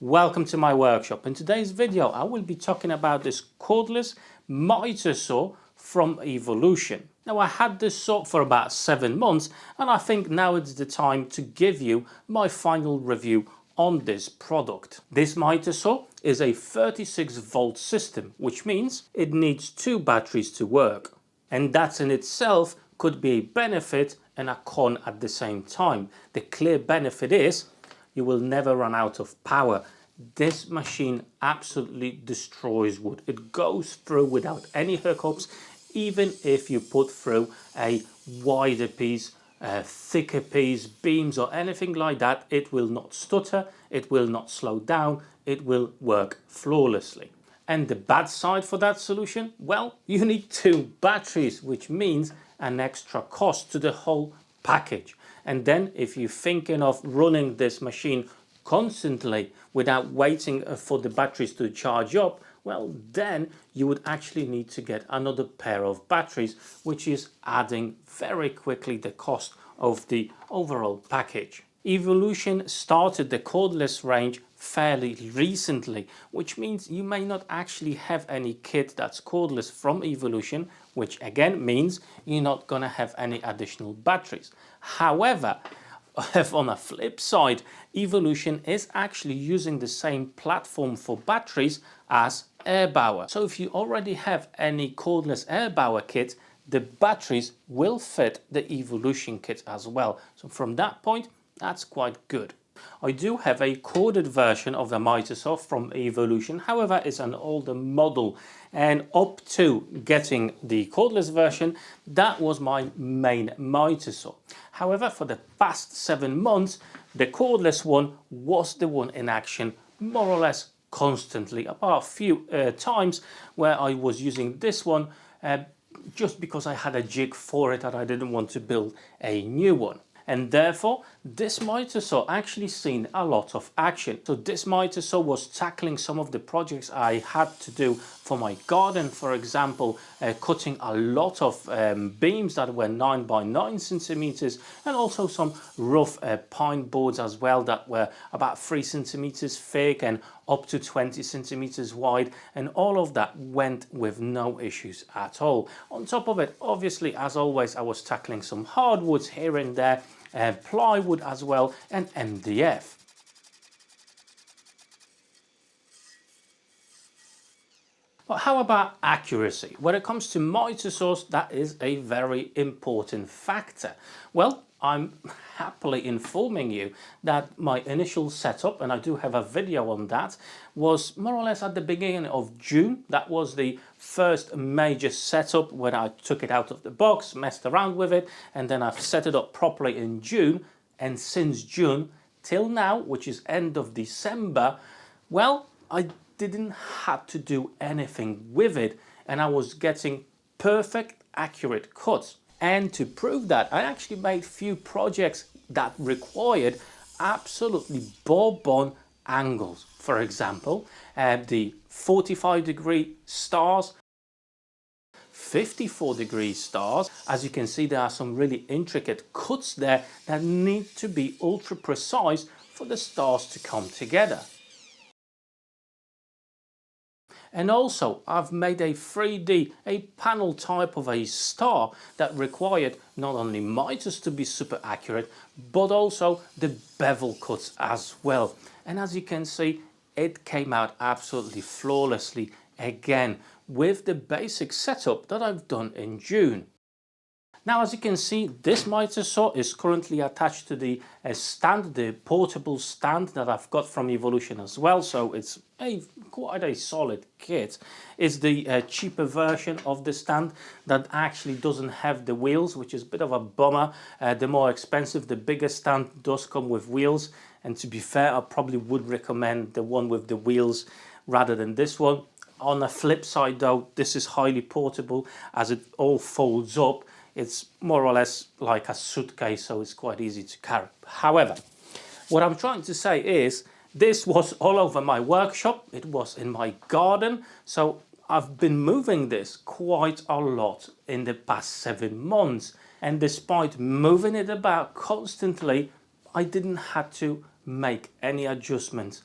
Welcome to my workshop. In today's video I will be talking about this cordless mitre saw from Evolution. Now I had this saw for about 7 months and I think now it's the time to give you my final review on this product. This mitre saw is a 36 volt system, which means it needs 2 batteries to work, and that in itself could be a benefit and a con at the same time. The clear benefit is you will never run out of power. This machine absolutely destroys wood. It goes through without any hiccups. Even if you put through a wider piece, a thicker piece, beams or anything like that, it will not stutter, it will not slow down, it will work flawlessly. And the bad side for that solution? Well, you need 2 batteries, which means an extra cost to the whole package. And then if you're thinking of running this machine constantly without waiting for the batteries to charge up, well, then you would actually need to get another pair of batteries, which is adding very quickly the cost of the overall package. Evolution started the cordless range fairly recently, which means you may not actually have any kit that's cordless from Evolution, which again means you're not going to have any additional batteries. However, on a flip side, Evolution is actually using the same platform for batteries as Erbauer. So if you already have any cordless Erbauer kit, the batteries will fit the Evolution kit as well. So from that point, that's quite good. I do have a corded version of the mitre saw from Evolution, however it's an older model, and up to getting the cordless version, that was my main mitre saw. However, for the past 7 months, the cordless one was the one in action more or less constantly, apart a few times where I was using this one just because I had a jig for it and I didn't want to build a new one. And therefore this mitre saw actually seen a lot of action. So this mitre saw was tackling some of the projects I had to do for my garden, for example cutting a lot of beams that were 9 by 9 centimeters, and also some rough pine boards as well that were about 3 centimeters thick and up to 20 centimeters wide, and all of that went with no issues at all. On top of it, obviously as always, I was tackling some hardwoods here and there, plywood as well, and MDF. But how about accuracy? When it comes to mitre saws, that is a very important factor. Well, I'm happily informing you that my initial setup, and I do have a video on that, was more or less at the beginning of June. That was the first major setup when I took it out of the box, messed around with it, and then I've set it up properly in June. And since June till now, which is end of December, well, I didn't have to do anything with it and I was getting perfect accurate cuts. And to prove that, I actually made few projects that required absolutely bob-on angles. For example, the 45-degree stars, 54-degree stars. As you can see, there are some really intricate cuts there that need to be ultra precise for the stars to come together. And also I've made a 3D, a panel type of a star that required not only mitres to be super accurate, but also the bevel cuts as well. And as you can see, it came out absolutely flawlessly again with the basic setup that I've done in June. Now, as you can see, this mitre saw is currently attached to the stand, the portable stand that I've got from Evolution as well. So it's quite a solid kit. It's the cheaper version of the stand that actually doesn't have the wheels, which is a bit of a bummer. The more expensive, the bigger stand does come with wheels. And to be fair, I probably would recommend the one with the wheels rather than this one. On the flip side though, this is highly portable as it all folds up. It's more or less like a suitcase, so it's quite easy to carry. However, what I'm trying to say is this was all over my workshop. It was in my garden. So I've been moving this quite a lot in the past 7 months. And despite moving it about constantly, I didn't have to make any adjustments.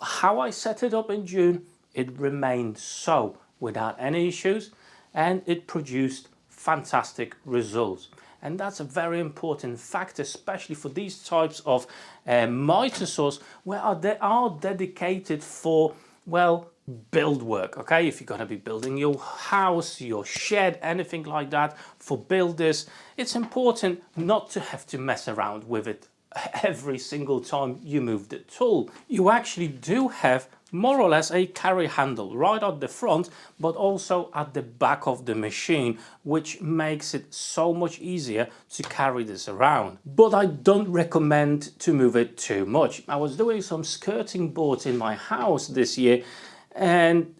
how I set it up in June, it remained so without any issues, and it produced fantastic results. And that's a very important fact, especially for these types of mitre saws where they are dedicated for, well, build work. Okay, if you're going to be building your house, your shed, anything like that, for builders, it's important not to have to mess around with it every single time you move the tool. You actually do have more or less a carry handle right at the front, but also at the back of the machine, which makes it so much easier to carry this around. But I don't recommend to move it too much. I was doing some skirting boards in my house this year, and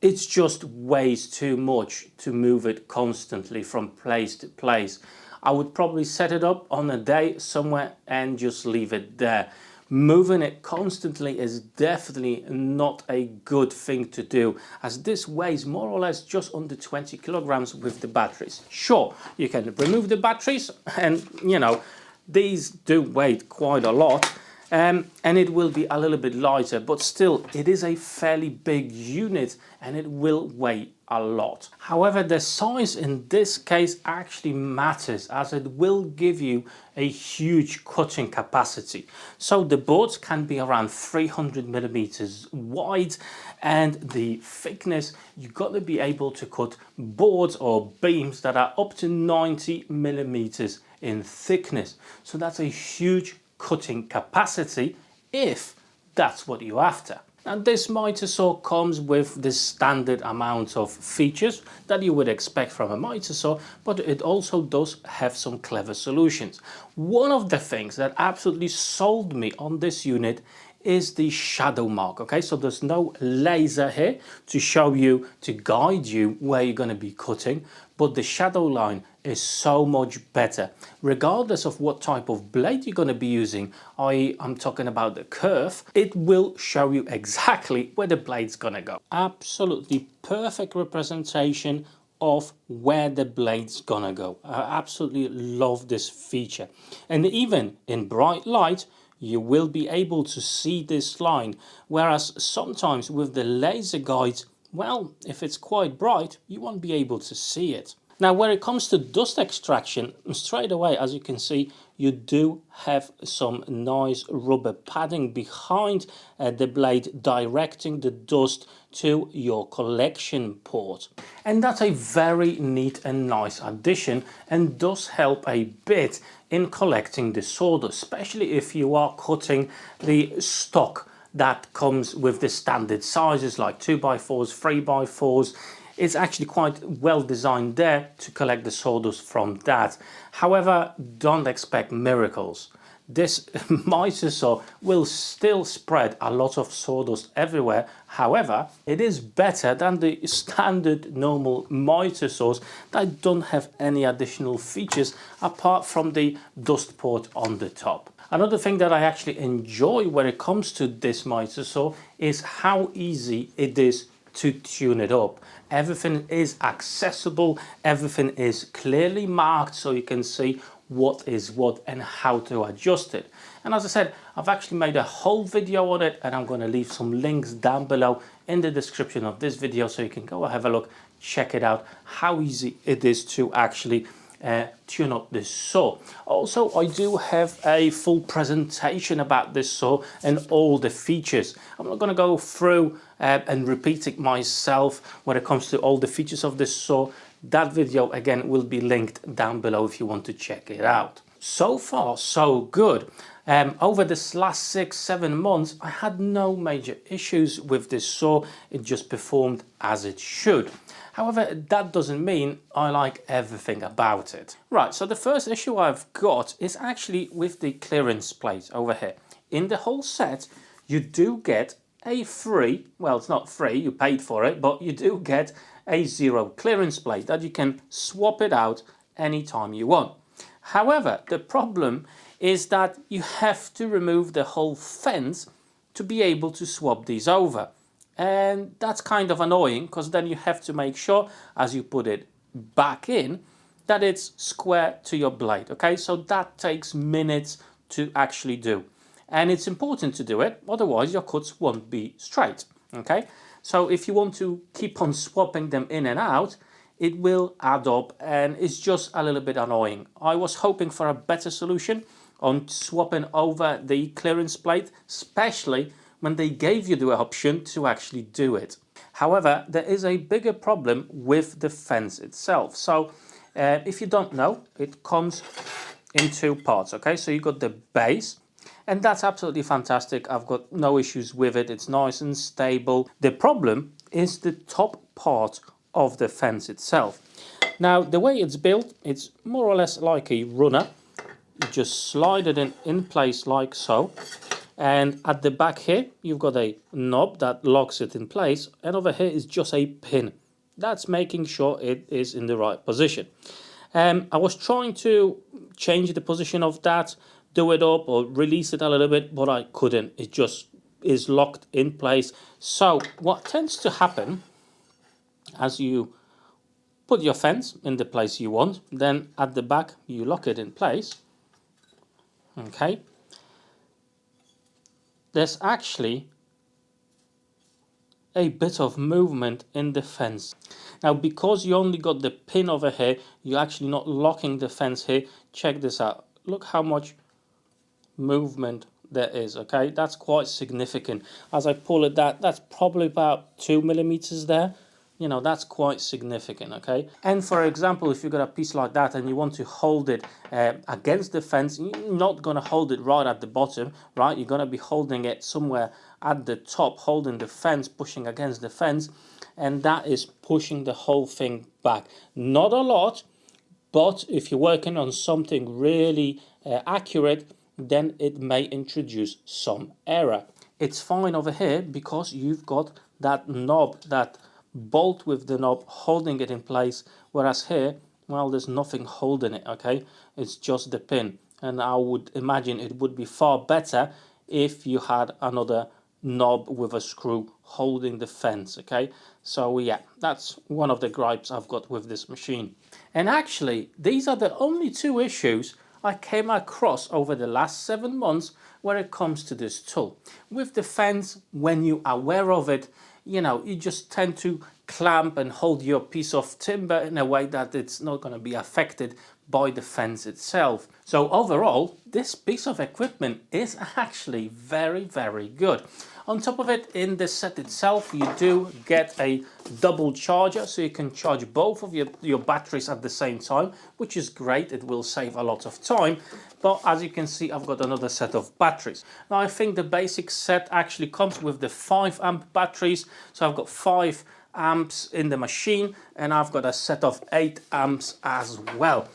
it's just weighs too much to move it constantly from place to place. I would probably set it up on a day somewhere and just leave it there. Moving it constantly is definitely not a good thing to do, as this weighs more or less just under 20 kilograms with the batteries. Sure, you can remove the batteries, and you know, these do weigh quite a lot. And it will be a little bit lighter, but still it is a fairly big unit and it will weigh a lot. However, the size in this case actually matters, as it will give you a huge cutting capacity. So the boards can be around 300 millimeters wide, and the thickness, you've got to be able to cut boards or beams that are up to 90 millimeters in thickness. So that's a huge cutting capacity if that's what you're after. Now this mitre saw comes with the standard amount of features that you would expect from a mitre saw, but it also does have some clever solutions. One of the things that absolutely sold me on this unit is the shadow mark. Okay, so there's no laser here to show you, to guide you where you're going to be cutting, but the shadow line is so much better regardless of what type of blade you're going to be using. I'm talking about the curve. It will show you exactly where the blade's going to go. Absolutely perfect representation of where the blade's gonna go. I absolutely love this feature, and even in bright light you will be able to see this line, whereas sometimes with the laser guides, well, if it's quite bright, you won't be able to see it. Now, when it comes to dust extraction, straight away, as you can see, you do have some nice rubber padding behind the blade, directing the dust to your collection port. And that's a very neat and nice addition, and does help a bit in collecting the sawdust, especially if you are cutting the stock that comes with the standard sizes like 2x4s, 3x4s. It's actually quite well designed there to collect the sawdust from that. However, don't expect miracles. This mitre saw will still spread a lot of sawdust everywhere. However, it is better than the standard normal mitre saws that don't have any additional features apart from the dust port on the top. Another thing that I actually enjoy when it comes to this mitre saw is how easy it is to tune it up. Everything is accessible, everything is clearly marked, so you can see what is what and how to adjust it. And as I said, I've actually made a whole video on it, and I'm going to leave some links down below in the description of this video, so you can go have a look, check it out, how easy it is to actually tune up this saw. Also, I do have a full presentation about this saw and all the features. I'm not going to go through and repeat it myself when it comes to all the features of this saw. That video again will be linked down below if you want to check it out. So far so good. Over this last 6-7 months I had no major issues with this saw. It just performed as it should. However, that doesn't mean I like everything about it. Right, so the first issue I've got is actually with the clearance plate over here. In the whole set you do get a free, well, it's not free, you paid for it, but you do get a 0 clearance plate that you can swap it out anytime you want. However, the problem is that you have to remove the whole fence to be able to swap these over. And that's kind of annoying, because then you have to make sure as you put it back in that it's square to your blade. Okay, so that takes minutes to actually do. and it's important to do it, otherwise your cuts won't be straight. Okay, so if you want to keep on swapping them in and out, it will add up and it's just a little bit annoying. I was hoping for a better solution on swapping over the clearance plate, especially when they gave you the option to actually do it. However, there is a bigger problem with the fence itself. So if you don't know, it comes in two parts. Okay, so you got the base, and that's absolutely fantastic. I've got no issues with it. It's nice and stable. The problem is the top part of the fence itself. Now, the way it's built, it's more or less like a runner. You just slide it in place like so. And at the back here, you've got a knob that locks it in place. And over here is just a pin. That's making sure it is in the right position. I was trying to change the position of that, do it up or release it a little bit, but I couldn't. It just is locked in place. So what tends to happen as you put your fence in the place you want, then at the back you lock it in place. Okay, there's actually a bit of movement in the fence. Now, because you only got the pin over here, you're actually not locking the fence here. Check this out. Look how much movement there is. Okay, that's quite significant. As I pull it, that's probably about 2 millimeters there. You know, that's quite significant. Okay, and for example, if you've got a piece like that and you want to hold it against the fence, you're not going to hold it right at the bottom, right? You're going to be holding it somewhere at the top, holding the fence, pushing against the fence, and that is pushing the whole thing back. Not a lot, but if you're working on something really accurate, then it may introduce some error. It's fine over here because you've got that knob, that bolt with the knob holding it in place, whereas here, well, there's nothing holding it. Okay, it's just the pin, and I would imagine it would be far better if you had another knob with a screw holding the fence. Okay, so yeah, that's one of the gripes I've got with this machine. And actually, these are the only two issues I came across over the last 7 months when it comes to this tool. With the fence, when you're aware of it, you know, you just tend to clamp and hold your piece of timber in a way that it's not going to be affected by the fence itself. So overall, this piece of equipment is actually very, very good. On top of it, in the set itself, you do get a double charger, so you can charge both of your batteries at the same time, which is great. It will save a lot of time. But as you can see, I've got another set of batteries. Now, I think the basic set actually comes with the 5 amp batteries. So I've got 5 amps in the machine, and I've got a set of 8 amps as well.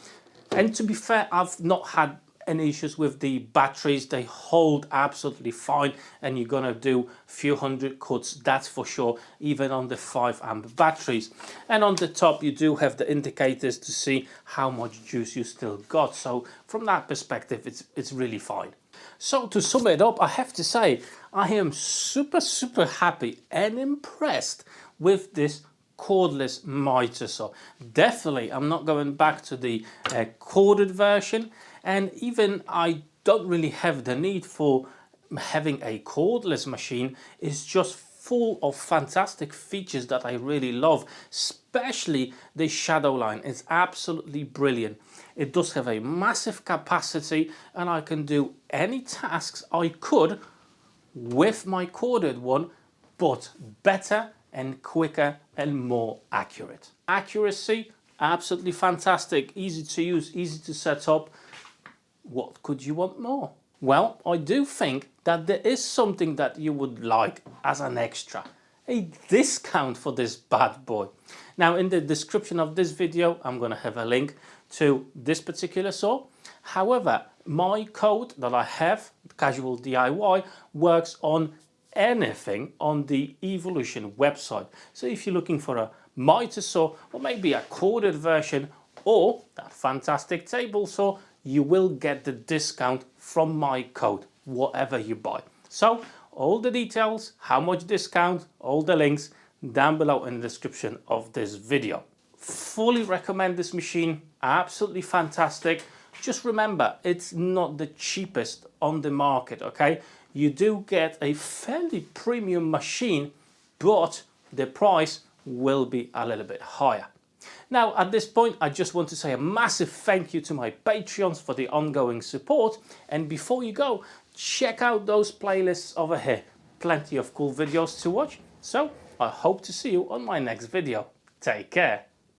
And to be fair, I've not had any issues with the batteries. They hold absolutely fine, and you're gonna do a few hundred cuts, that's for sure, even on the 5 amp batteries. And on the top you do have the indicators to see how much juice you still got. So from that perspective, it's really fine. So to sum it up, I have to say I am super happy and impressed with this cordless mitre saw. Definitely I'm not going back to the corded version, and even I don't really have the need for having a cordless machine. It's just full of fantastic features that I really love, especially the shadow line. It's absolutely brilliant. It does have a massive capacity, and I can do any tasks I could with my corded one, but better and quicker and more accurate. Accuracy, absolutely fantastic, easy to use, easy to set up. What could you want more? Well, I do think that there is something that you would like as an extra, a discount for this bad boy. Now, in the description of this video, I'm going to have a link to this particular saw. However, my code that I have, Casual DIY, works on anything on the Evolution website. So if you're looking for a mitre saw, or maybe a corded version, or that fantastic table saw, you will get the discount from my code, whatever you buy. So all the details, how much discount, all the links down below in the description of this video. Fully recommend this machine, absolutely fantastic. Just remember, it's not the cheapest on the market, okay? You do get a fairly premium machine, but the price will be a little bit higher. Now, at this point, I just want to say a massive thank you to my Patreons for the ongoing support. And before you go, check out those playlists over here. Plenty of cool videos to watch. So I hope to see you on my next video. Take care.